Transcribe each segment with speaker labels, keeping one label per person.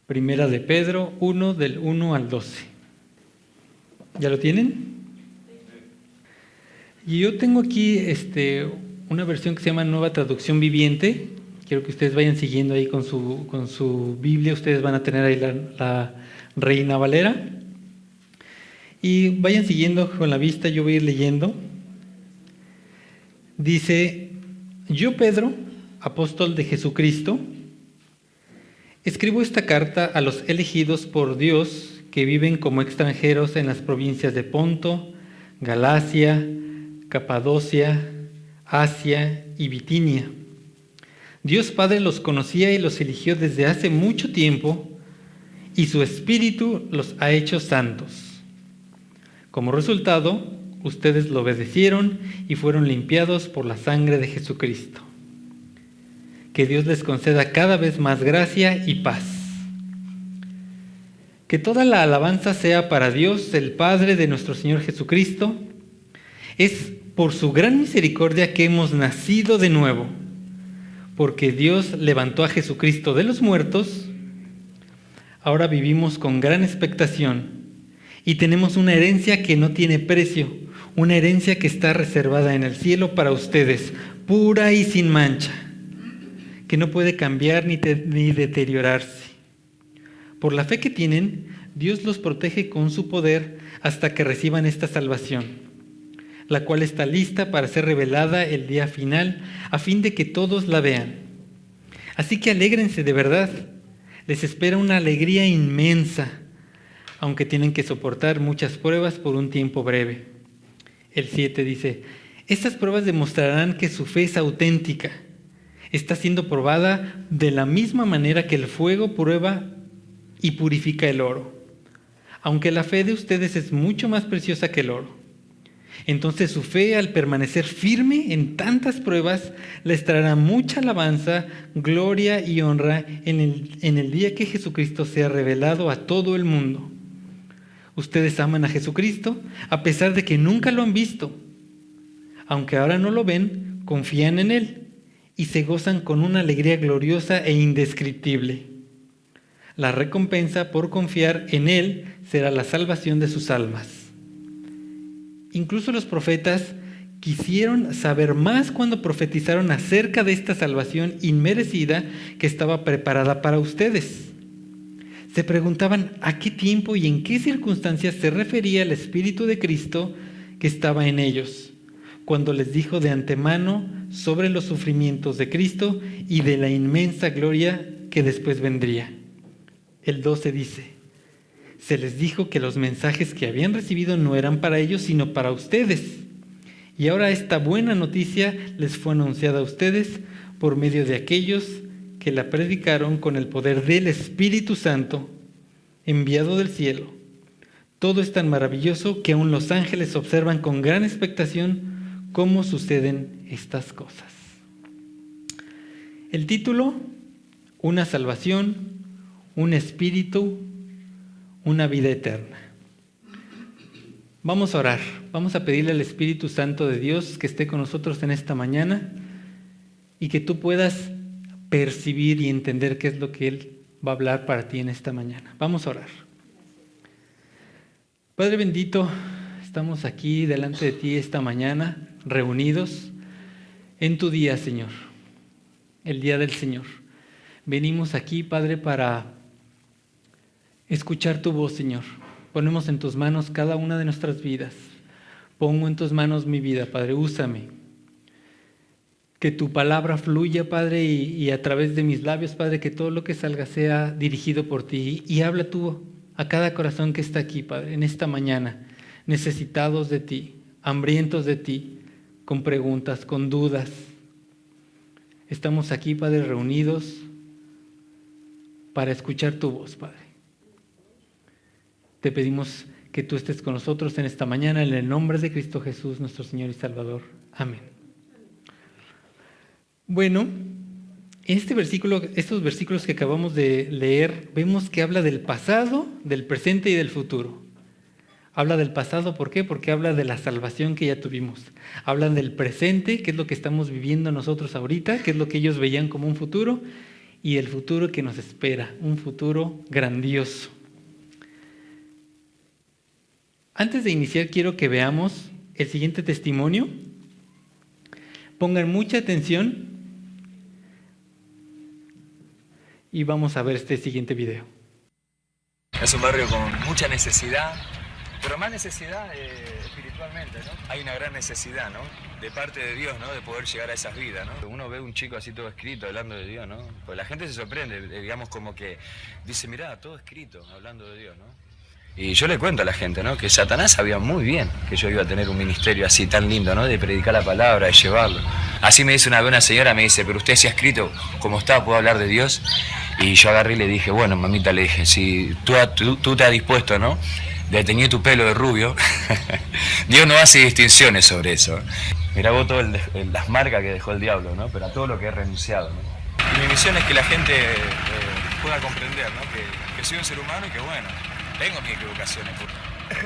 Speaker 1: Primera de Pedro 1, del 1 al 12. ¿Ya lo tienen? Y yo tengo aquí una versión que se llama Nueva Traducción Viviente. Quiero que ustedes vayan siguiendo ahí con su Biblia. Ustedes van a tener ahí la Reina Valera. Y vayan siguiendo con la vista, yo voy a ir leyendo. Dice: yo, Pedro, apóstol de Jesucristo, escribo esta carta a los elegidos por Dios que viven como extranjeros en las provincias de Ponto, Galacia, Capadocia, Asia y Bitinia. Dios Padre los conocía y los eligió desde hace mucho tiempo, y su Espíritu los ha hecho santos. Como resultado, ustedes lo obedecieron y fueron limpiados por la sangre de Jesucristo. Que Dios les conceda cada vez más gracia y paz. Que toda la alabanza sea para Dios, el Padre de nuestro Señor Jesucristo. Es por su gran misericordia que hemos nacido de nuevo, porque Dios levantó a Jesucristo de los muertos. Ahora vivimos con gran expectación y tenemos una herencia que no tiene precio, una herencia que está reservada en el cielo para ustedes, pura y sin mancha, que no puede cambiar ni deteriorarse. Por la fe que tienen, Dios los protege con su poder hasta que reciban esta salvación, la cual está lista para ser revelada el día final, a fin de que todos la vean. Así que alégrense de verdad. Les espera una alegría inmensa, aunque tienen que soportar muchas pruebas por un tiempo breve. El 7 dice: estas pruebas demostrarán que su fe es auténtica. Está siendo probada de la misma manera que el fuego prueba y purifica el oro. Aunque la fe de ustedes es mucho más preciosa que el oro. Entonces su fe, al permanecer firme en tantas pruebas, les traerá mucha alabanza, gloria y honra en el día que Jesucristo sea revelado a todo el mundo. Ustedes aman a Jesucristo a pesar de que nunca lo han visto. Aunque ahora no lo ven, confían en Él y se gozan con una alegría gloriosa e indescriptible. La recompensa por confiar en Él será la salvación de sus almas. Incluso los profetas quisieron saber más cuando profetizaron acerca de esta salvación inmerecida que estaba preparada para ustedes. Se preguntaban a qué tiempo y en qué circunstancias se refería el Espíritu de Cristo que estaba en ellos, cuando les dijo de antemano sobre los sufrimientos de Cristo y de la inmensa gloria que después vendría. El 12 dice: se les dijo que los mensajes que habían recibido no eran para ellos, sino para ustedes. Y ahora esta buena noticia les fue anunciada a ustedes por medio de aquellos que la predicaron con el poder del Espíritu Santo, enviado del cielo. Todo es tan maravilloso que aún los ángeles observan con gran expectación cómo suceden estas cosas. El título: una salvación, un espíritu, una vida eterna. Vamos a orar, vamos a pedirle al Espíritu Santo de Dios que esté con nosotros en esta mañana y que tú puedas percibir y entender qué es lo que Él va a hablar para ti en esta mañana. Vamos a orar. Padre bendito, estamos aquí delante de ti esta mañana, reunidos en tu día, Señor, el día del Señor. Venimos aquí, Padre, para escuchar tu voz, Señor. Ponemos en tus manos cada una de nuestras vidas. Pongo en tus manos mi vida, Padre, úsame. Que tu palabra fluya, Padre, y a través de mis labios, Padre, que todo lo que salga sea dirigido por ti. Y habla tú a cada corazón que está aquí, Padre, en esta mañana, necesitados de ti, hambrientos de ti, con preguntas, con dudas. Estamos aquí, Padre, reunidos para escuchar tu voz, Padre. Te pedimos que tú estés con nosotros en esta mañana, en el nombre de Cristo Jesús, nuestro Señor y Salvador. Amén. Bueno, estos versículos que acabamos de leer, vemos que habla del pasado, del presente y del futuro. Habla del pasado, ¿por qué? Porque habla de la salvación que ya tuvimos. Hablan del presente, que es lo que estamos viviendo nosotros ahorita, que es lo que ellos veían como un futuro, y el futuro que nos espera, un futuro grandioso. Antes de iniciar, quiero que veamos el siguiente testimonio. Pongan mucha atención y vamos a ver este siguiente video.
Speaker 2: Es un barrio con mucha necesidad, pero más necesidad espiritualmente, ¿no? Hay una gran necesidad, ¿no? De parte de Dios, ¿no? De poder llegar a esas vidas, ¿no? Uno ve un chico así todo escrito hablando de Dios, ¿no? Pues la gente se sorprende, digamos como que dice, mirá, todo escrito hablando de Dios, ¿no? Y yo le cuento a la gente, ¿no? Que Satanás sabía muy bien que yo iba a tener un ministerio así tan lindo, ¿no? De predicar la palabra, de llevarlo. Así me dice una vez una señora, me dice, pero usted se ha escrito como está, ¿puedo hablar de Dios? Y yo agarré y le dije, bueno, mamita, le dije, si tú te has dispuesto, ¿no? De teñir tu pelo de rubio, Dios no hace distinciones sobre eso. Mirá vos todas las marcas que dejó el diablo, ¿no? Pero a todo lo que he renunciado, ¿no? Y mi misión es que la gente pueda comprender, ¿no? Que soy un ser humano y que, bueno, tengo mis equivocaciones.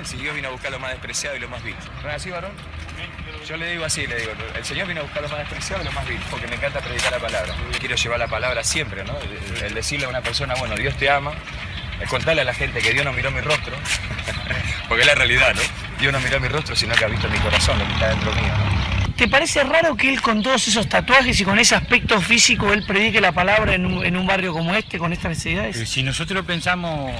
Speaker 2: Si Dios vino a buscar lo más despreciado y lo más vil. ¿No es así, varón? Yo le digo así, el Señor vino a buscar lo más despreciado y lo más vil, porque me encanta predicar la palabra. Quiero llevar la palabra siempre, ¿no? El decirle a una persona, bueno, Dios te ama, es contarle a la gente que Dios no miró mi rostro, porque es la realidad, ¿no? Dios no miró mi rostro, sino que ha visto mi corazón, lo que está dentro mío, ¿no?
Speaker 3: ¿Te parece raro que él con todos esos tatuajes y con ese aspecto físico, él predique la palabra en un barrio como este, con estas necesidades?
Speaker 4: Si nosotros pensamos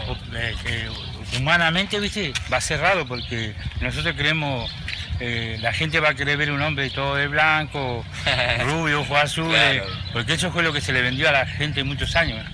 Speaker 4: humanamente, ¿viste? Va a ser raro porque nosotros creemos, la gente va a querer ver un hombre todo de blanco, rubio, ojos azules, claro. Porque eso fue lo que se le vendió a la gente muchos años.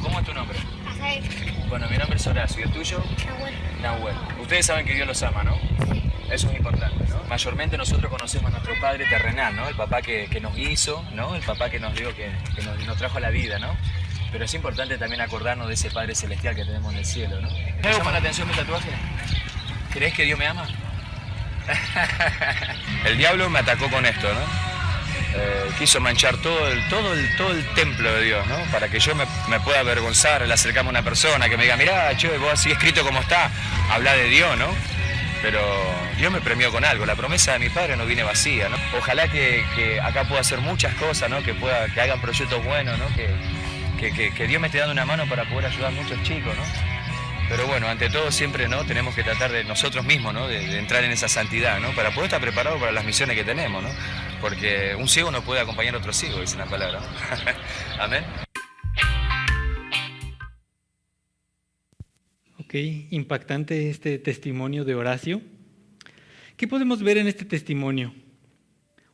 Speaker 2: ¿Cómo es tu nombre?
Speaker 5: Rafael.
Speaker 2: Bueno, mi nombre es Horacio, ¿y el tuyo?
Speaker 5: Nahuel.
Speaker 2: Nahuel. Ustedes saben que Dios los ama, ¿no?
Speaker 5: Sí.
Speaker 2: Eso es importante, ¿no? Mayormente nosotros conocemos a nuestro Padre terrenal, ¿no? El papá que nos hizo, ¿no? El papá que nos dio, que nos trajo a la vida, ¿no? Pero es importante también acordarnos de ese Padre celestial que tenemos en el cielo, ¿no? ¿Te llama la atención mi tatuaje? ¿Crees que Dios me ama? El diablo me atacó con esto, ¿no? Quiso manchar todo el templo de Dios, ¿no? Para que yo me pueda avergonzar al acercarme a una persona que me diga, mirá, che, vos así escrito como está, habla de Dios, ¿no? Pero Dios me premió con algo, la promesa de mi padre no viene vacía, ¿no? Ojalá que acá pueda hacer muchas cosas, ¿no? Que hagan proyectos buenos, ¿no? Que Dios me esté dando una mano para poder ayudar a muchos chicos, ¿no? Pero bueno, ante todo siempre, ¿no? Tenemos que tratar de nosotros mismos, ¿no? De entrar en esa santidad, ¿no? Para poder estar preparados para las misiones que tenemos, ¿no? Porque un ciego no puede acompañar a otro ciego, dice la palabra, ¿no? Amén.
Speaker 1: Ok, impactante este testimonio de Horacio. ¿Qué podemos ver en este testimonio?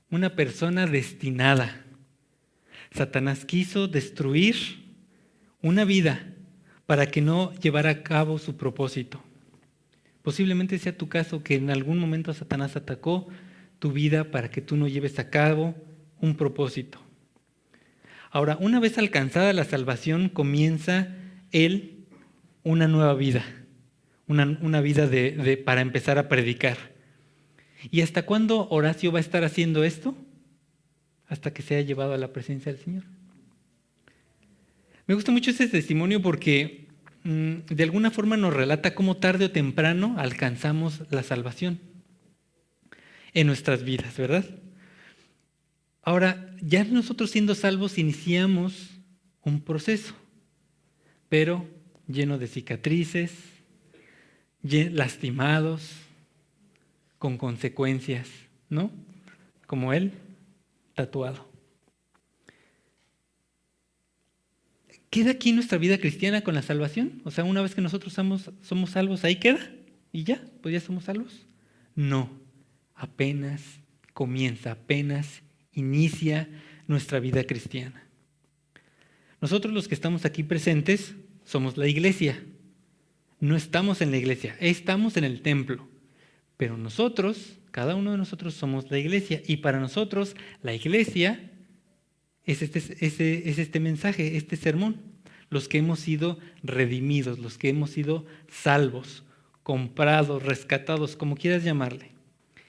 Speaker 1: Una persona destinada. Satanás quiso destruir una vida para que no llevara a cabo su propósito. Posiblemente sea tu caso que en algún momento Satanás atacó tu vida para que tú no lleves a cabo un propósito. Ahora, una vez alcanzada la salvación, comienza él una nueva vida, una vida para empezar a predicar. ¿Y hasta cuándo Horacio va a estar haciendo esto? Hasta que sea llevado a la presencia del Señor. Me gusta mucho este testimonio porque de alguna forma nos relata cómo tarde o temprano alcanzamos la salvación en nuestras vidas, ¿verdad? Ahora, ya nosotros siendo salvos iniciamos un proceso, pero lleno de cicatrices, lastimados, con consecuencias, ¿no? Como él, tatuado. ¿Queda aquí nuestra vida cristiana con la salvación? O sea, una vez que nosotros somos salvos, ¿ahí queda? ¿Y ya? ¿Pues ya somos salvos? No, apenas comienza, apenas inicia nuestra vida cristiana. Nosotros los que estamos aquí presentes somos la iglesia. No estamos en la iglesia, estamos en el templo. Pero nosotros, cada uno de nosotros somos la iglesia. Y para nosotros, la iglesia es este mensaje, este sermón. Los que hemos sido redimidos, los que hemos sido salvos, comprados, rescatados, como quieras llamarle.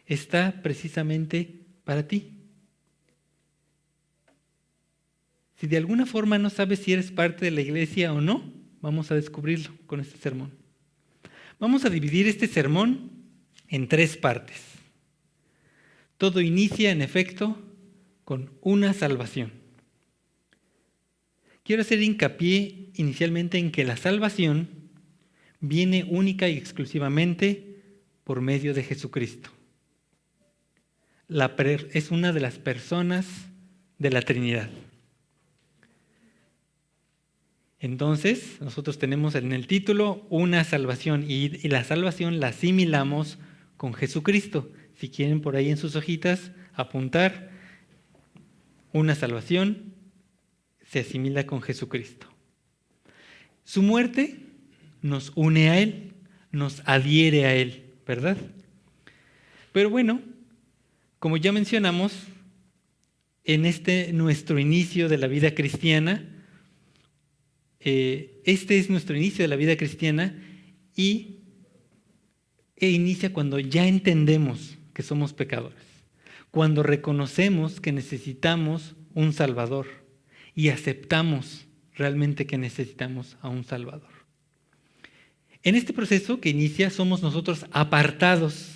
Speaker 1: Está precisamente para ti. Si de alguna forma no sabes si eres parte de la iglesia o no, vamos a descubrirlo con este sermón. Vamos a dividir este sermón en 3 partes. Todo inicia, en efecto, con una salvación. Quiero hacer hincapié inicialmente en que la salvación viene única y exclusivamente por medio de Jesucristo. Es una de las personas de la Trinidad. Entonces, nosotros tenemos en el título una salvación y la salvación la asimilamos con Jesucristo. Si quieren por ahí en sus hojitas apuntar, una salvación se asimila con Jesucristo. Su muerte nos une a Él, nos adhiere a Él, ¿verdad? Pero bueno, como ya mencionamos, en nuestro inicio de la vida cristiana, este es nuestro inicio de la vida cristiana e inicia cuando ya entendemos que somos pecadores, cuando reconocemos que necesitamos un Salvador y aceptamos realmente que necesitamos a un Salvador. En este proceso que inicia somos nosotros apartados.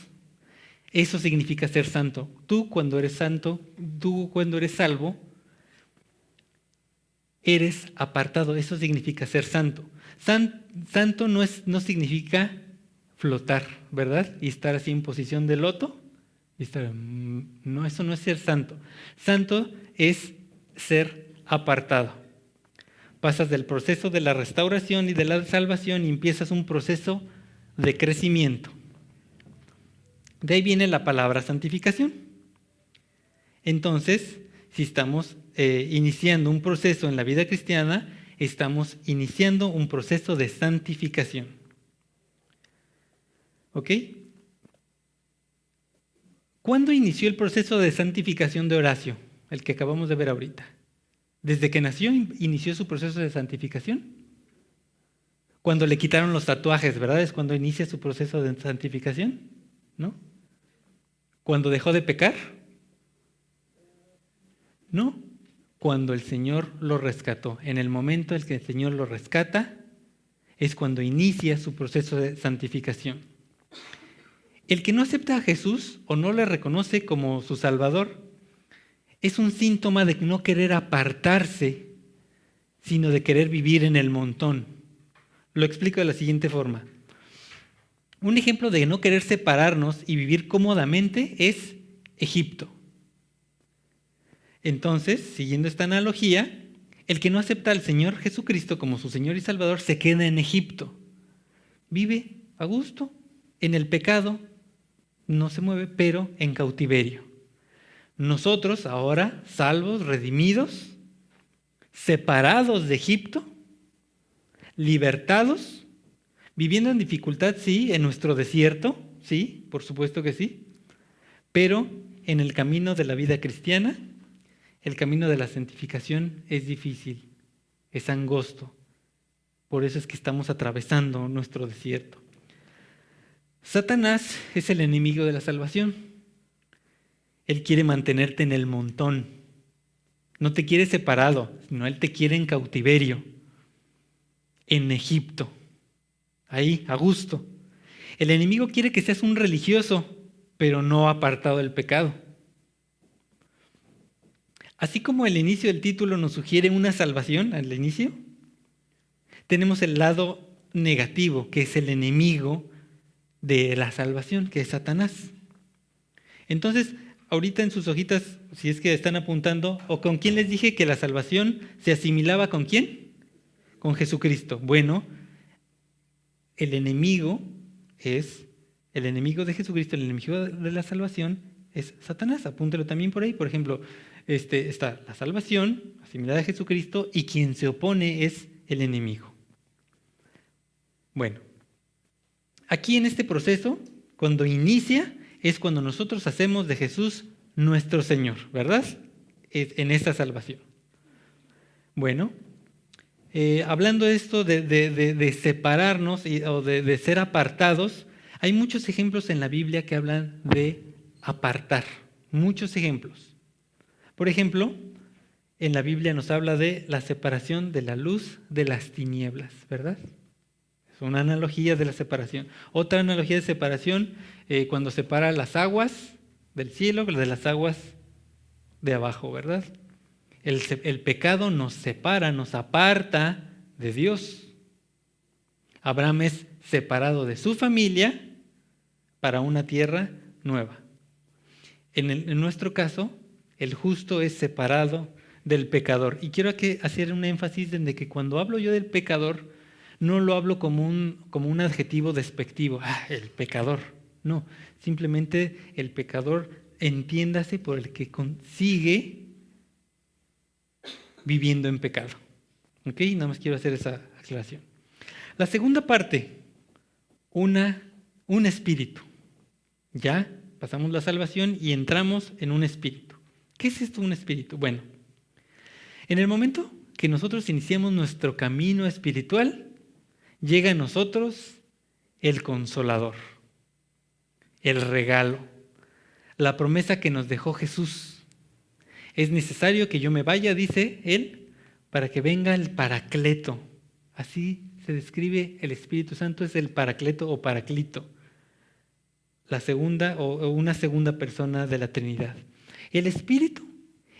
Speaker 1: Eso significa ser santo. Tú cuando eres santo, tú cuando eres salvo, eres apartado. Eso significa ser santo. Santo no significa flotar, ¿verdad? Y estar así en posición de loto. No, eso no es ser santo. Santo es ser apartado. Pasas del proceso de la restauración y de la salvación y empiezas un proceso de crecimiento. De ahí viene la palabra santificación. Entonces, si estamos iniciando un proceso en la vida cristiana, estamos iniciando un proceso de santificación. ¿Ok? ¿Cuándo inició el proceso de santificación de Horacio? El que acabamos de ver ahorita. ¿Desde que nació inició su proceso de santificación? Cuando le quitaron los tatuajes, ¿verdad? Es cuando inicia su proceso de santificación, ¿no? ¿Cuando dejó de pecar? No. Cuando el Señor lo rescató. En el momento en que el Señor lo rescata, es cuando inicia su proceso de santificación. El que no acepta a Jesús o no le reconoce como su Salvador es un síntoma de no querer apartarse, sino de querer vivir en el montón. Lo explico de la siguiente forma. Un ejemplo de no querer separarnos y vivir cómodamente es Egipto. Entonces, siguiendo esta analogía, el que no acepta al Señor Jesucristo como su Señor y Salvador se queda en Egipto. Vive a gusto, en el pecado, no se mueve, pero en cautiverio. Nosotros ahora, salvos, redimidos, separados de Egipto, libertados, viviendo en dificultad, sí, en nuestro desierto, sí, por supuesto que sí, pero en el camino de la vida cristiana, el camino de la santificación es difícil, es angosto. Por eso es que estamos atravesando nuestro desierto. Satanás es el enemigo de la salvación. Él quiere mantenerte en el montón. No te quiere separado, sino Él te quiere en cautiverio, en Egipto, ahí, a gusto. El enemigo quiere que seas un religioso, pero no apartado del pecado. Así como el inicio del título nos sugiere una salvación al inicio, tenemos el lado negativo, que es el enemigo de la salvación, que es Satanás. Entonces, ahorita en sus hojitas, si es que están apuntando, ¿o con quién les dije que la salvación se asimilaba con quién? Con Jesucristo. Bueno, el enemigo de Jesucristo, el enemigo de la salvación es Satanás. Apúntelo también por ahí. Por ejemplo, está la salvación asimilada a Jesucristo y quien se opone es el enemigo. Bueno, aquí en este proceso, cuando inicia, es cuando nosotros hacemos de Jesús nuestro Señor, ¿verdad? Es en esta salvación. Bueno, hablando de esto de separarnos o de ser apartados, hay muchos ejemplos en la Biblia que hablan de apartar, muchos ejemplos. Por ejemplo, en la Biblia nos habla de la separación de la luz de las tinieblas, ¿verdad? Es una analogía de la separación. Otra analogía de separación, cuando separa las aguas del cielo, de las aguas de abajo, ¿verdad? El pecado nos separa, nos aparta de Dios. Abraham es separado de su familia para una tierra nueva. En nuestro caso, el justo es separado del pecador. Y quiero hacer un énfasis en de que cuando hablo yo del pecador, no lo hablo como un adjetivo despectivo. El pecador. No, simplemente el pecador, entiéndase por el que sigue viviendo en pecado. ¿Ok? Nada más quiero hacer esa aclaración. La segunda parte, un espíritu. Ya pasamos la salvación y entramos en un espíritu. ¿Qué es esto, un espíritu? Bueno, en el momento que nosotros iniciamos nuestro camino espiritual, llega a nosotros el Consolador, el regalo, la promesa que nos dejó Jesús. Es necesario que yo me vaya, dice él, para que venga el Paracleto. Así se describe el Espíritu Santo, es el Paracleto o Paraclito, la segunda o una segunda persona de la Trinidad. El Espíritu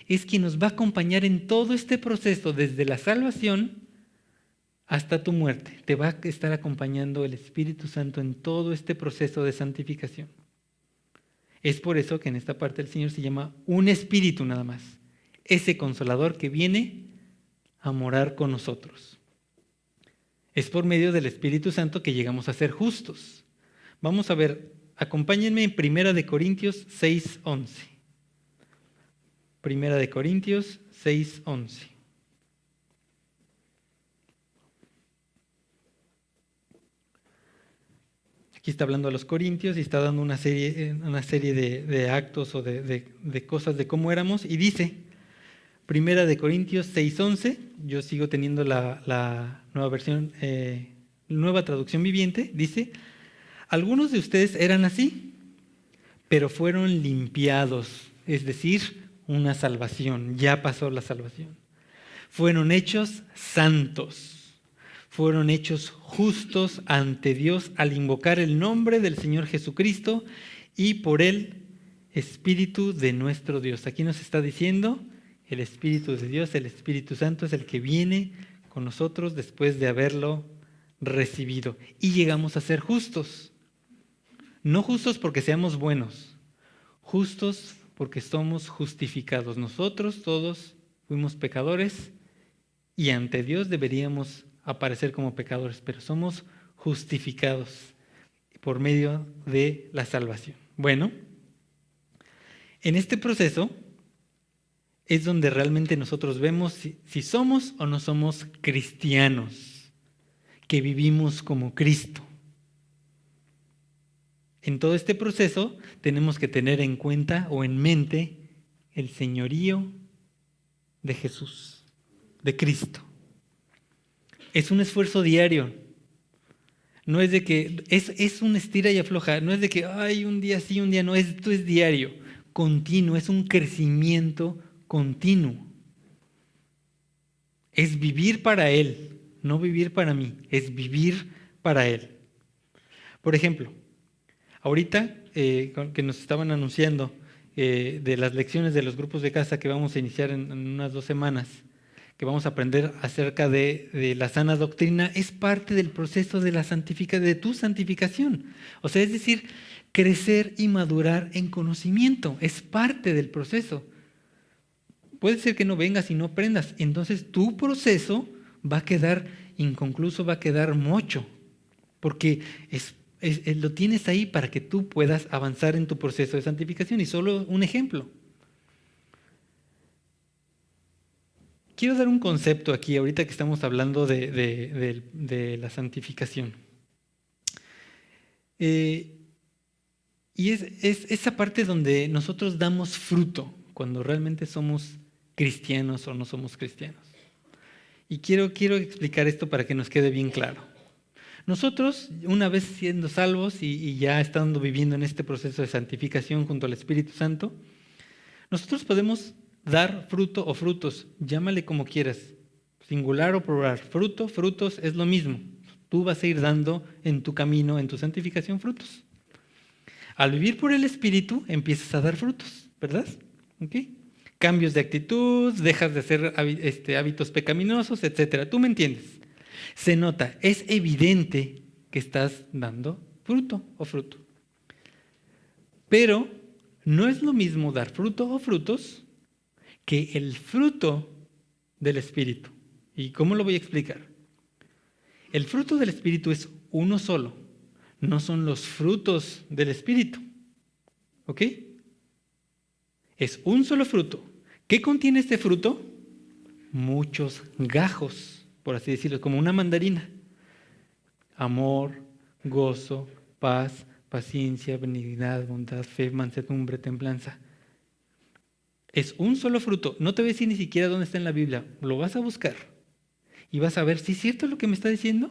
Speaker 1: es quien nos va a acompañar en todo este proceso, desde la salvación hasta tu muerte. Te va a estar acompañando el Espíritu Santo en todo este proceso de santificación. Es por eso que en esta parte el Señor se llama un espíritu nada más. Ese consolador que viene a morar con nosotros. Es por medio del Espíritu Santo que llegamos a ser justos. Vamos a ver, acompáñenme en 1 Corintios 6:11. 1 Corintios 6:11. Aquí está hablando a los corintios y está dando una serie de actos o de cosas de cómo éramos. Y dice, 1 Corintios 6:11, yo sigo teniendo la nueva versión, nueva traducción viviente, dice, algunos de ustedes eran así, pero fueron limpiados, es decir, una salvación, ya pasó la salvación. Fueron hechos santos. Fueron hechos justos ante Dios al invocar el nombre del Señor Jesucristo y por el Espíritu de nuestro Dios. Aquí nos está diciendo, el Espíritu de Dios, el Espíritu Santo es el que viene con nosotros después de haberlo recibido. Y llegamos a ser justos. No justos porque seamos buenos, justos porque somos justificados. Nosotros todos fuimos pecadores y ante Dios deberíamos aparecer como pecadores, pero somos justificados por medio de la salvación. Bueno, en este proceso es donde realmente nosotros vemos si somos o no somos cristianos, que vivimos como Cristo. En todo este proceso tenemos que tener en cuenta o en mente el señorío de Jesús, de Cristo. Es un esfuerzo diario. No es de que, es un estira y afloja, no es de que, un día sí, un día no, esto es diario, continuo, es un crecimiento continuo. Es vivir para Él, no vivir para mí, es vivir para Él. Por ejemplo, ahorita que nos estaban anunciando de las lecciones de los grupos de casa que vamos a iniciar en unas 2 semanas, que vamos a aprender acerca de la sana doctrina, es parte del proceso de tu santificación. O sea, es decir, crecer y madurar en conocimiento, es parte del proceso. Puede ser que no vengas y no aprendas, entonces tu proceso va a quedar inconcluso, va a quedar mocho, porque lo tienes ahí para que tú puedas avanzar en tu proceso de santificación. Y solo un ejemplo. Quiero dar un concepto aquí, ahorita que estamos hablando de la santificación. Y es esa parte donde nosotros damos fruto, cuando realmente somos cristianos o no somos cristianos. Y quiero explicar esto para que nos quede bien claro. Nosotros, una vez siendo salvos y ya estando viviendo en este proceso de santificación junto al Espíritu Santo, nosotros podemos dar fruto o frutos, llámale como quieras, singular o plural, frutos es lo mismo. Tú vas a ir dando en tu camino, en tu santificación, frutos. Al vivir por el Espíritu empiezas a dar frutos, ¿verdad? ¿Ok? Cambios de actitud, dejas de hacer hábitos pecaminosos, etc. ¿Tú me entiendes? Se nota, es evidente que estás dando fruto o fruto. Pero no es lo mismo dar fruto o frutos que el fruto del Espíritu. ¿Y cómo lo voy a explicar? El fruto del Espíritu es uno solo, no son los frutos del Espíritu. ¿Ok? Es un solo fruto. ¿Qué contiene este fruto? Muchos gajos, por así decirlo, como una mandarina. Amor, gozo, paz, paciencia, benignidad, bondad, fe, mansedumbre, templanza. Es un solo fruto. No te voy a decir ni siquiera dónde está en la Biblia. Lo vas a buscar y vas a ver si es cierto lo que me está diciendo.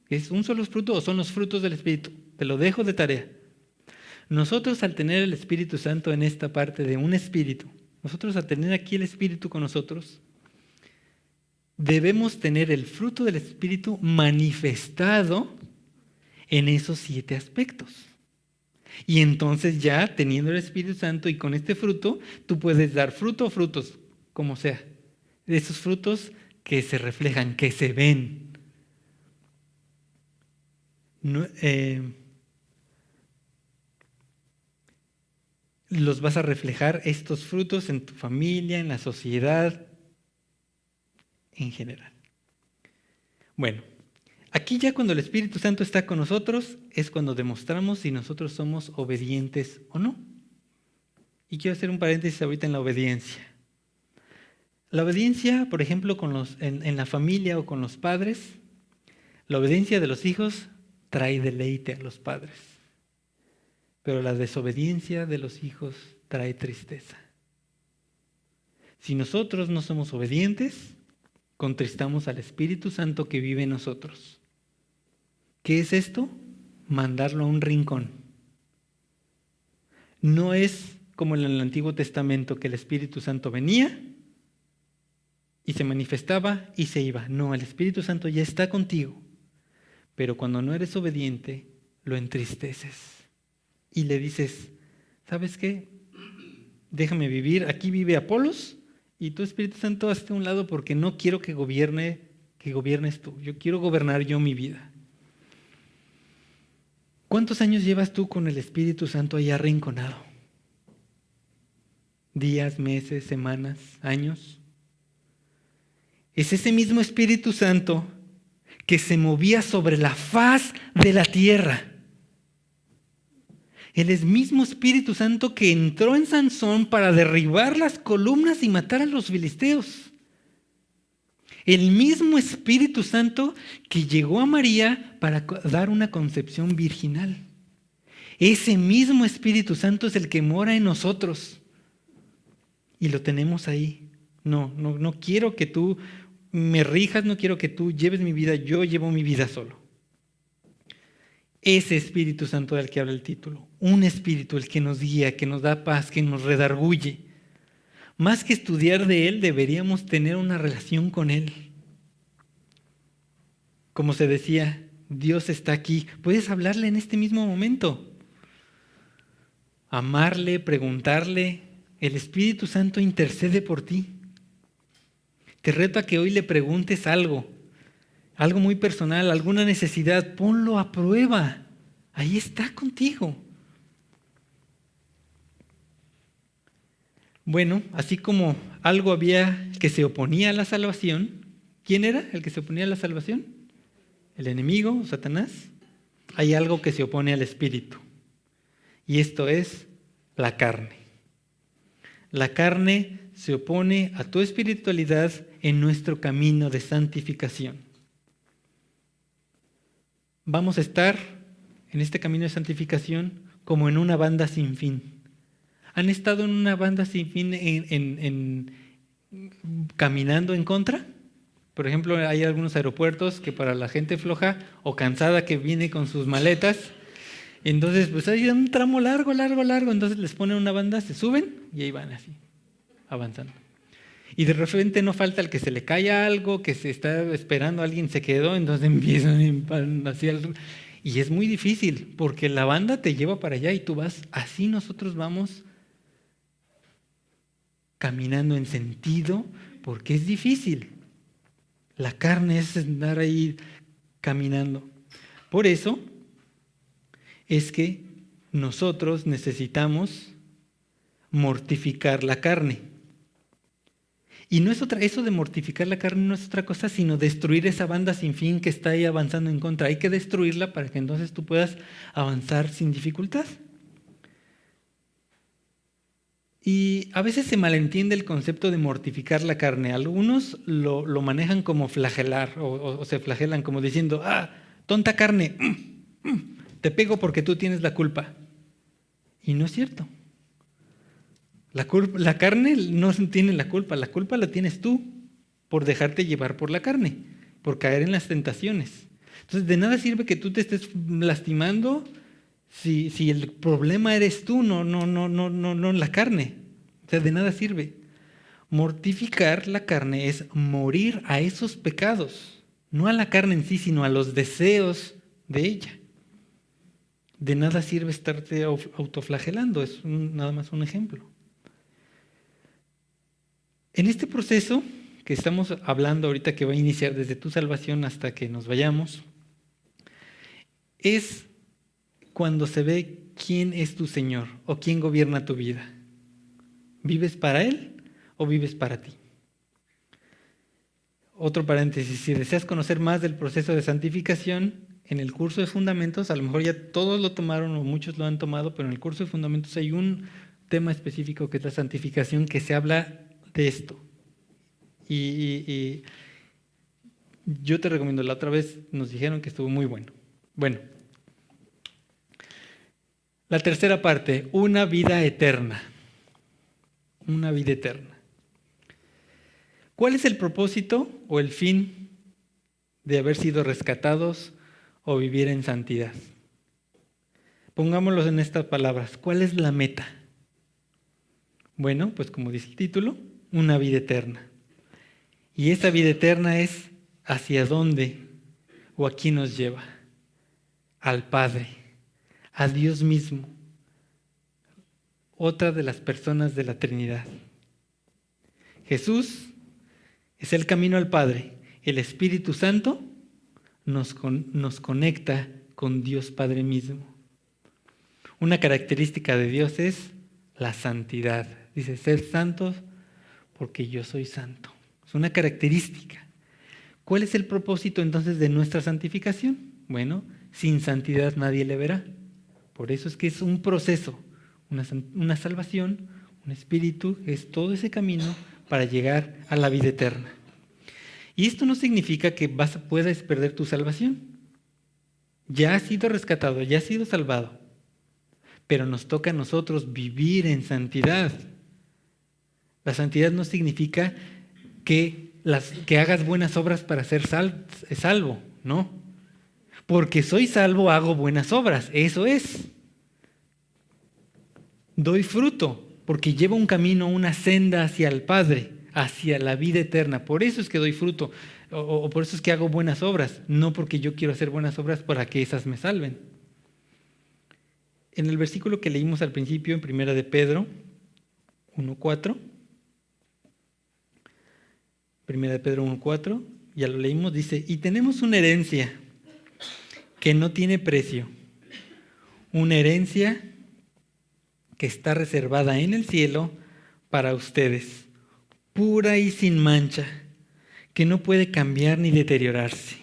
Speaker 1: ¿Es un solo fruto o son los frutos del Espíritu? Te lo dejo de tarea. Nosotros, al tener el Espíritu Santo en esta parte de un espíritu, nosotros al tener aquí el Espíritu con nosotros, debemos tener el fruto del Espíritu manifestado en esos 7 aspectos. Y entonces ya teniendo el Espíritu Santo y con este fruto, tú puedes dar fruto o frutos, como sea. De esos frutos que se reflejan, que se ven. Los vas a reflejar estos frutos en tu familia, en la sociedad, en general. Bueno, aquí ya cuando el Espíritu Santo está con nosotros es cuando demostramos si nosotros somos obedientes o no. Y quiero hacer un paréntesis ahorita en la obediencia. La obediencia, por ejemplo, en la familia o con los padres, la obediencia de los hijos trae deleite a los padres. Pero la desobediencia de los hijos trae tristeza. Si nosotros no somos obedientes, contristamos al Espíritu Santo que vive en nosotros. ¿Qué es esto? Mandarlo a un rincón. No es como en el Antiguo Testamento que el Espíritu Santo venía y se manifestaba y se iba. No, el Espíritu Santo ya está contigo. Pero cuando no eres obediente, lo entristeces. Y le dices, ¿sabes qué? Déjame vivir, aquí vive Apolos y tú, Espíritu Santo, hazte a un lado porque no quiero que gobiernes tú. Yo quiero gobernar yo mi vida. ¿Cuántos años llevas tú con el Espíritu Santo ahí arrinconado? ¿Días, meses, semanas, años? Es ese mismo Espíritu Santo que se movía sobre la faz de la tierra. El mismo Espíritu Santo que entró en Sansón para derribar las columnas y matar a los filisteos. El mismo Espíritu Santo que llegó a María para dar una concepción virginal. Ese mismo Espíritu Santo es el que mora en nosotros. Y lo tenemos ahí. No quiero que tú me rijas, no quiero que tú lleves mi vida, yo llevo mi vida solo. Ese Espíritu Santo del que habla el título. Un Espíritu, el que nos guía, que nos da paz, que nos redarguye. Más que estudiar de Él, deberíamos tener una relación con Él. Como se decía, Dios está aquí. Puedes hablarle en este mismo momento. Amarle, preguntarle. El Espíritu Santo intercede por ti. Te reto a que hoy le preguntes algo muy personal, alguna necesidad, ponlo a prueba. Ahí está contigo. Bueno, así como algo había que se oponía a la salvación, ¿quién era el que se oponía a la salvación? El enemigo, Satanás. Hay algo que se opone al Espíritu. Y esto es la carne. La carne se opone a tu espiritualidad en nuestro camino de santificación. Vamos a estar en este camino de santificación como en una banda sin fin. ¿Han estado en una banda sin fin caminando en contra? Por ejemplo, hay algunos aeropuertos que para la gente floja o cansada que viene con sus maletas, entonces pues hay un tramo largo, entonces les ponen una banda, se suben y ahí van así, avanzando. Y de repente no falta el que se le cae algo, que se está esperando, alguien se quedó, entonces empiezan así. Y es muy difícil porque la banda te lleva para allá y tú vas, así nosotros vamos caminando en sentido porque es difícil. La carne es andar ahí caminando. Por eso es que nosotros necesitamos mortificar la carne. Y no es eso de mortificar la carne no es otra cosa, sino destruir esa banda sin fin que está ahí avanzando en contra. Hay que destruirla para que entonces tú puedas avanzar sin dificultad. Y a veces se malentiende el concepto de mortificar la carne. Algunos lo manejan como flagelar o se flagelan como diciendo, tonta carne, te pego porque tú tienes la culpa. Y no es cierto. La carne no tiene la culpa la tienes tú por dejarte llevar por la carne, por caer en las tentaciones. Entonces de nada sirve que tú te estés lastimando si el problema eres tú, no la carne. O sea, de nada sirve. Mortificar la carne es morir a esos pecados, no a la carne en sí, sino a los deseos de ella. De nada sirve estarte autoflagelando, es nada más un ejemplo. En este proceso que estamos hablando ahorita, que va a iniciar desde tu salvación hasta que nos vayamos, es cuando se ve quién es tu Señor o quién gobierna tu vida. ¿Vives para Él o vives para ti? Otro paréntesis, si deseas conocer más del proceso de santificación, en el curso de Fundamentos, a lo mejor ya todos lo tomaron o muchos lo han tomado, pero en el curso de Fundamentos hay un tema específico que es la santificación, que se habla de esto. Y yo te recomiendo, la otra vez nos dijeron que estuvo muy bueno. Bueno, la tercera parte, una vida eterna. Una vida eterna. ¿Cuál es el propósito o el fin de haber sido rescatados o vivir en santidad? Pongámoslo en estas palabras. ¿Cuál es la meta? Bueno, pues como dice el título, una vida eterna. Y esa vida eterna es hacia dónde o a quién nos lleva. Al Padre, a Dios mismo, otra de las personas de la Trinidad. Jesús es el camino al Padre. El Espíritu Santo nos conecta con Dios Padre mismo. Una característica de Dios es la santidad. Dice, sed santos porque yo soy santo. Es una característica. ¿Cuál es el propósito entonces de nuestra santificación? Bueno, sin santidad nadie le verá. Por eso es que es un proceso, una salvación, un espíritu, es todo ese camino para llegar a la vida eterna. Y esto no significa que puedas perder tu salvación. Ya has sido rescatado, ya has sido salvado. Pero nos toca a nosotros vivir en santidad. La santidad no significa que hagas buenas obras para ser salvo, no. Porque soy salvo, hago buenas obras, eso es. Doy fruto, porque llevo un camino, una senda hacia el Padre, hacia la vida eterna. Por eso es que doy fruto, o por eso es que hago buenas obras, no porque yo quiero hacer buenas obras para que esas me salven. En el versículo que leímos al principio, en 1 de Pedro 1:4, 1 de Pedro 1:4, ya lo leímos, dice, y tenemos una herencia que no tiene precio, una herencia que está reservada en el cielo para ustedes, pura y sin mancha, que no puede cambiar ni deteriorarse.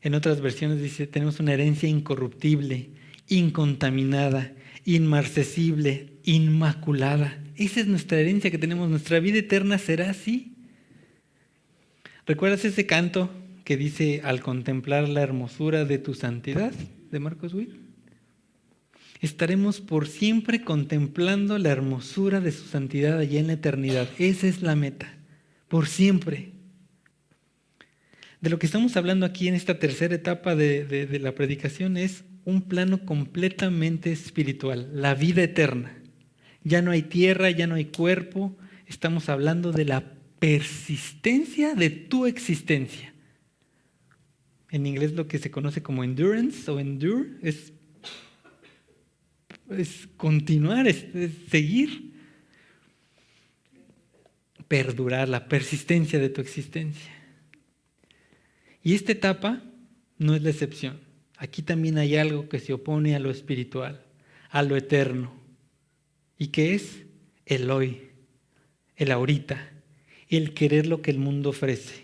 Speaker 1: En otras versiones dice, tenemos una herencia incorruptible, incontaminada, inmarcesible, inmaculada. Esa es nuestra herencia que tenemos. Nuestra vida eterna será así. ¿Recuerdas ese canto que dice, al contemplar la hermosura de tu santidad, de Marcos Witt? Estaremos por siempre contemplando la hermosura de su santidad allá en la eternidad. Esa es la meta, por siempre. De lo que estamos hablando aquí en esta tercera etapa de la predicación es un plano completamente espiritual, la vida eterna. Ya no hay tierra, ya no hay cuerpo, estamos hablando de la persistencia de tu existencia. En inglés lo que se conoce como endurance o endure es continuar, es seguir. Perdurar, la persistencia de tu existencia. Y esta etapa no es la excepción. Aquí también hay algo que se opone a lo espiritual, a lo eterno. ¿Y qué es? El hoy, el ahorita, el querer lo que el mundo ofrece.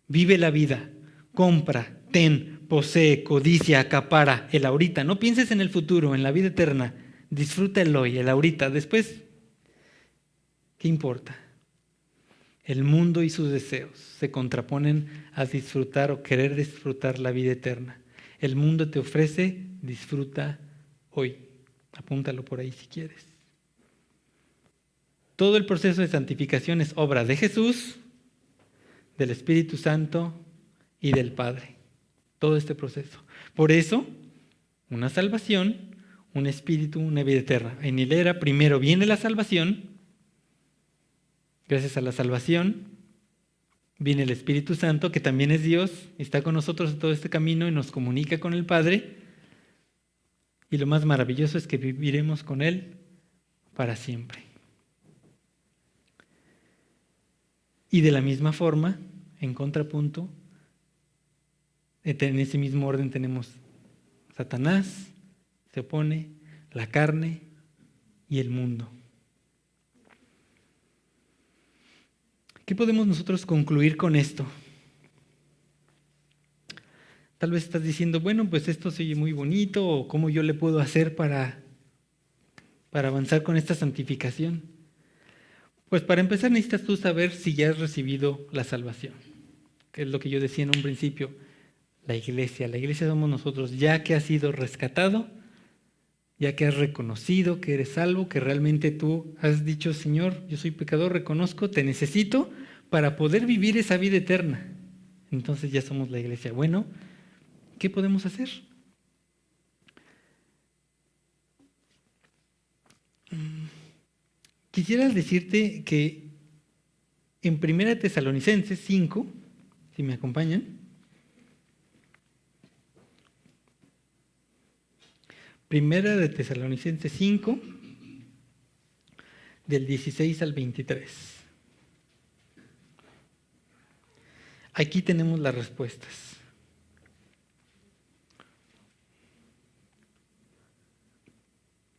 Speaker 1: Vive la vida, compra, ten, posee, codicia, acapara, el ahorita. No pienses en el futuro, en la vida eterna. Disfruta el hoy, el ahorita. Después, ¿qué importa? El mundo y sus deseos se contraponen a disfrutar o querer disfrutar la vida eterna. El mundo te ofrece, disfruta hoy. Apúntalo por ahí si quieres. Todo el proceso de santificación es obra de Jesús, del Espíritu Santo y del Padre. Todo este proceso. Por eso, una salvación, un espíritu, una vida eterna. En hilera, primero viene la salvación. Gracias a la salvación viene el Espíritu Santo, que también es Dios, está con nosotros en todo este camino y nos comunica con el Padre. Y lo más maravilloso es que viviremos con Él para siempre. Y de la misma forma, en contrapunto, en ese mismo orden tenemos Satanás, se opone, la carne y el mundo. ¿Qué podemos nosotros concluir con esto? Tal vez estás diciendo, bueno, pues esto se oye muy bonito, o cómo yo le puedo hacer para avanzar con esta santificación. Pues para empezar necesitas tú saber si ya has recibido la salvación, que es lo que yo decía en un principio, la iglesia somos nosotros, ya que has sido rescatado, ya que has reconocido que eres salvo, que realmente tú has dicho, Señor, yo soy pecador, reconozco, te necesito para poder vivir esa vida eterna. Entonces ya somos la iglesia. Bueno, ¿qué podemos hacer? Quisiera decirte que en 1 Tesalonicenses 5, si me acompañan, 1 Tesalonicenses 5, del 16 al 23. Aquí tenemos las respuestas.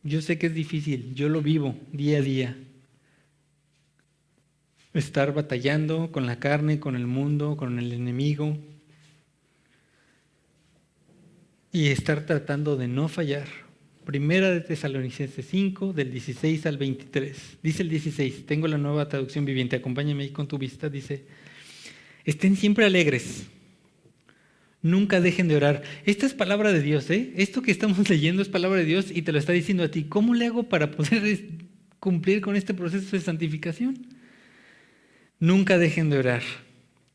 Speaker 1: Yo sé que es difícil, yo lo vivo día a día. Estar batallando con la carne, con el mundo, con el enemigo. Y estar tratando de no fallar. 1 Tesalonicenses 5, del 16 al 23. Dice el 16, tengo la Nueva Traducción Viviente, acompáñame ahí con tu vista, dice, estén siempre alegres, nunca dejen de orar. Esta es palabra de Dios, ¿eh? Esto que estamos leyendo es palabra de Dios y te lo está diciendo a ti. ¿Cómo le hago para poder cumplir con este proceso de santificación? Nunca dejen de orar.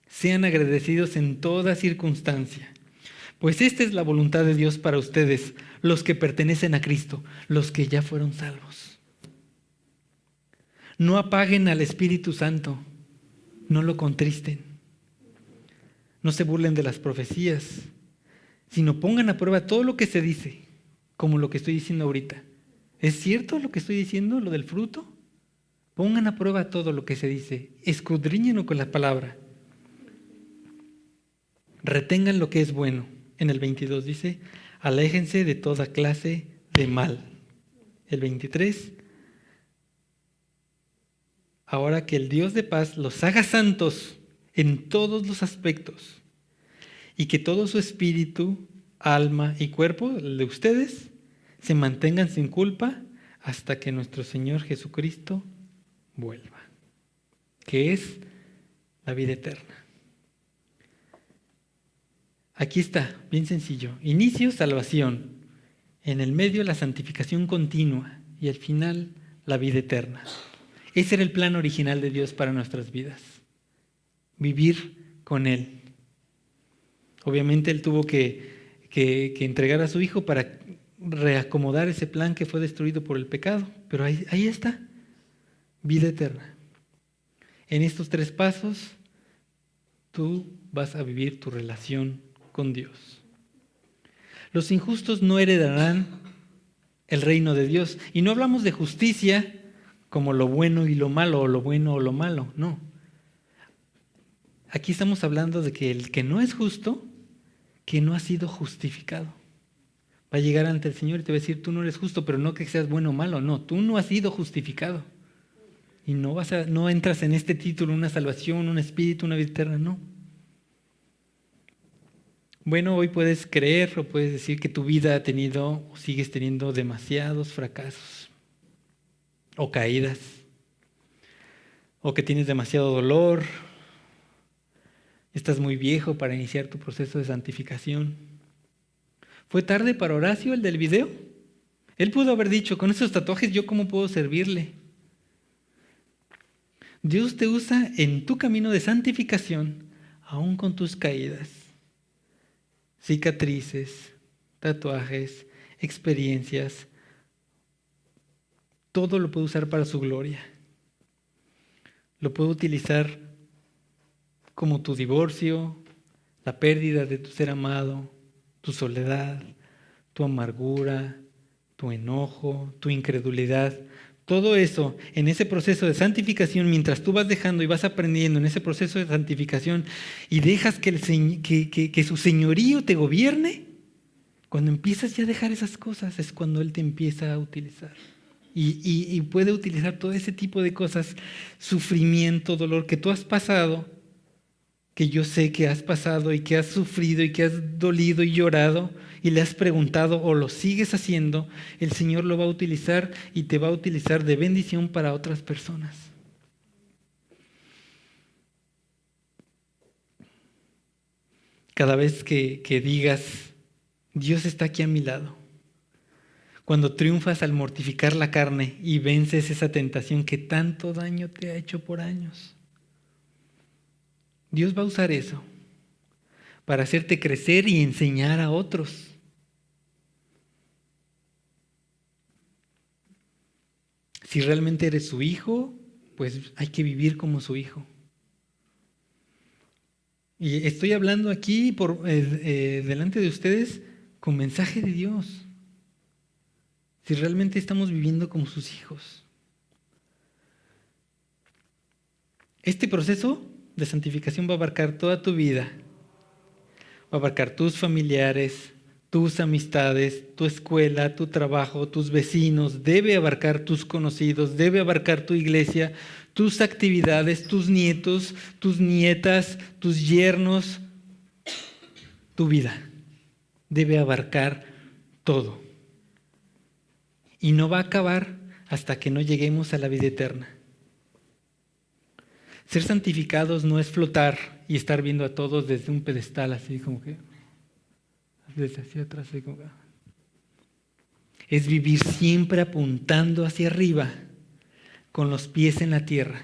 Speaker 1: Sean agradecidos en toda circunstancia. Pues esta es la voluntad de Dios para ustedes, los que pertenecen a Cristo, los que ya fueron salvos. No apaguen al Espíritu Santo, no lo contristen. No se burlen de las profecías, sino pongan a prueba todo lo que se dice, como lo que estoy diciendo ahorita. ¿Es cierto lo que estoy diciendo, lo del fruto? Pongan a prueba todo lo que se dice, escudriñenlo con la palabra. Retengan lo que es bueno. En el 22 dice, aléjense de toda clase de mal. El 23, ahora que el Dios de paz los haga santos en todos los aspectos y que todo su espíritu, alma y cuerpo, el de ustedes, se mantengan sin culpa hasta que nuestro Señor Jesucristo vuelva, que es la vida eterna. Aquí está, bien sencillo. Inicio, salvación. En el medio, la santificación continua. Y al final, la vida eterna. Ese era el plan original de Dios para nuestras vidas. Vivir con Él. Obviamente Él tuvo que entregar a su Hijo para reacomodar ese plan que fue destruido por el pecado. Pero ahí está. Vida eterna. En estos 3 pasos, tú vas a vivir tu relación con Dios. Los injustos no heredarán el reino de Dios. Y no hablamos de justicia como lo bueno y lo malo, o lo bueno o lo malo, no. Aquí estamos hablando de que el que no es justo, que no ha sido justificado. Va a llegar ante el Señor y te va a decir, tú no eres justo, pero no que seas bueno o malo, no, tú no has sido justificado. Y no entras en este título, una salvación, un espíritu, una vida eterna, no. Bueno, hoy puedes creer o puedes decir que tu vida ha tenido o sigues teniendo demasiados fracasos o caídas, o que tienes demasiado dolor, estás muy viejo para iniciar tu proceso de santificación. ¿Fue tarde para Horacio, el del video? Él pudo haber dicho, con esos tatuajes, ¿yo cómo puedo servirle? Dios te usa en tu camino de santificación, aún con tus caídas, cicatrices, tatuajes, experiencias. Todo lo puede usar para su gloria. Lo puede utilizar como tu divorcio, la pérdida de tu ser amado, tu soledad, tu amargura, tu enojo, tu incredulidad. Todo eso en ese proceso de santificación, mientras tú vas dejando y vas aprendiendo en ese proceso de santificación y dejas que su señorío te gobierne, cuando empiezas ya a dejar esas cosas es cuando Él te empieza a utilizar. Y puede utilizar todo ese tipo de cosas, sufrimiento, dolor que tú has pasado, que yo sé que has pasado y que has sufrido y que has dolido y llorado y le has preguntado o lo sigues haciendo, el Señor lo va a utilizar y te va a utilizar de bendición para otras personas. Cada vez que digas, Dios está aquí a mi lado, cuando triunfas al mortificar la carne y vences esa tentación que tanto daño te ha hecho por años, Dios va a usar eso para hacerte crecer y enseñar a otros. Si realmente eres su hijo, pues hay que vivir como su hijo. Y estoy hablando aquí delante de ustedes con mensaje de Dios. Si realmente estamos viviendo como sus hijos. Este proceso de santificación va a abarcar toda tu vida. Va a abarcar tus familiares, tus amistades, tu escuela, tu trabajo, tus vecinos. Debe abarcar tus conocidos, debe abarcar tu iglesia, tus actividades, tus nietos, tus nietas, tus yernos, tu vida. Debe abarcar todo. Y no va a acabar hasta que no lleguemos a la vida eterna. Ser santificados no es flotar y estar viendo a todos desde un pedestal, así como que, desde hacia atrás, así como que. Es vivir siempre apuntando hacia arriba, con los pies en la tierra,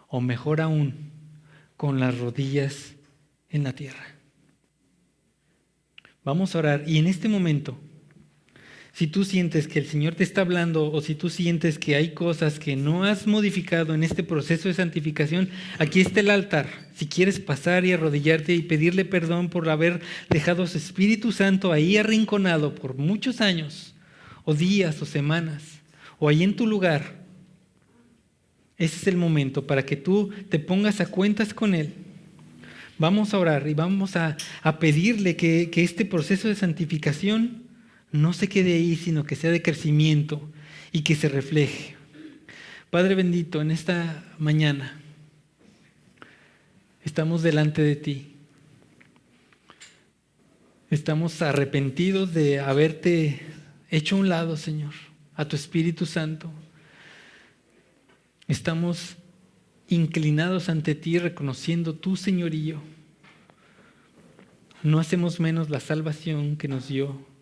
Speaker 1: o mejor aún, con las rodillas en la tierra. Vamos a orar y en este momento, si tú sientes que el Señor te está hablando o si tú sientes que hay cosas que no has modificado en este proceso de santificación, aquí está el altar. Si quieres pasar y arrodillarte y pedirle perdón por haber dejado su Espíritu Santo ahí arrinconado por muchos años, o días o semanas, o ahí en tu lugar, ese es el momento para que tú te pongas a cuentas con Él. Vamos a orar y vamos a pedirle que este proceso de santificación no se quede ahí, sino que sea de crecimiento y que se refleje. Padre bendito, en esta mañana estamos delante de ti. Estamos arrepentidos de haberte hecho a un lado, Señor, a tu Espíritu Santo. Estamos inclinados ante ti, reconociendo tu señorío. No hacemos menos la salvación que nos dio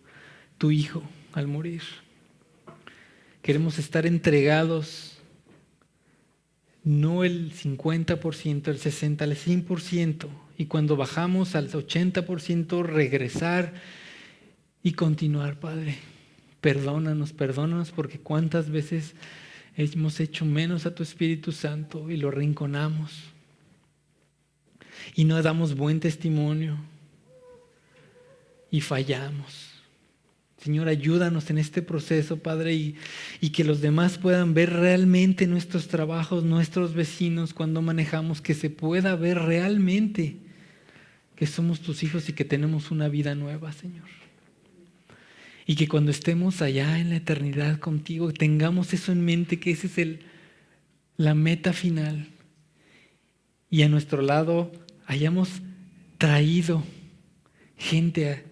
Speaker 1: tu Hijo al morir. Queremos estar entregados, no el 50%, el 60%, el 100%. Y cuando bajamos al 80%, regresar y continuar, Padre. Perdónanos porque cuántas veces hemos hecho menos a tu Espíritu Santo y lo arrinconamos. Y no damos buen testimonio. y fallamos. Señor, ayúdanos en este proceso, Padre, y que los demás puedan ver realmente nuestros trabajos, nuestros vecinos, cuando manejamos, que se pueda ver realmente que somos tus hijos y que tenemos una vida nueva, Señor. Y que cuando estemos allá en la eternidad contigo, tengamos eso en mente, que esa es la meta final. Y a nuestro lado hayamos traído gente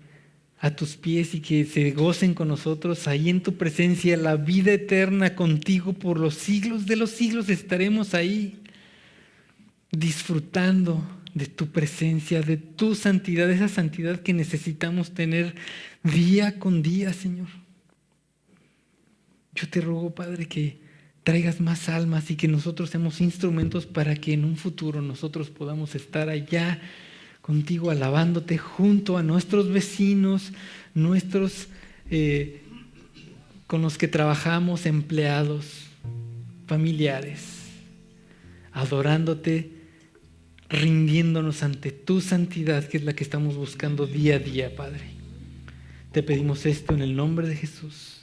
Speaker 1: a tus pies y que se gocen con nosotros ahí en tu presencia, la vida eterna contigo por los siglos de los siglos. Estaremos ahí disfrutando de tu presencia, de tu santidad, esa santidad que necesitamos tener día con día, Señor. Yo te ruego, Padre, que traigas más almas y que nosotros seamos instrumentos para que en un futuro nosotros podamos estar allá contigo alabándote junto a nuestros vecinos, nuestros con los que trabajamos, empleados, familiares, adorándote, rindiéndonos ante tu santidad, que es la que estamos buscando día a día, Padre. Te pedimos esto en el nombre de Jesús.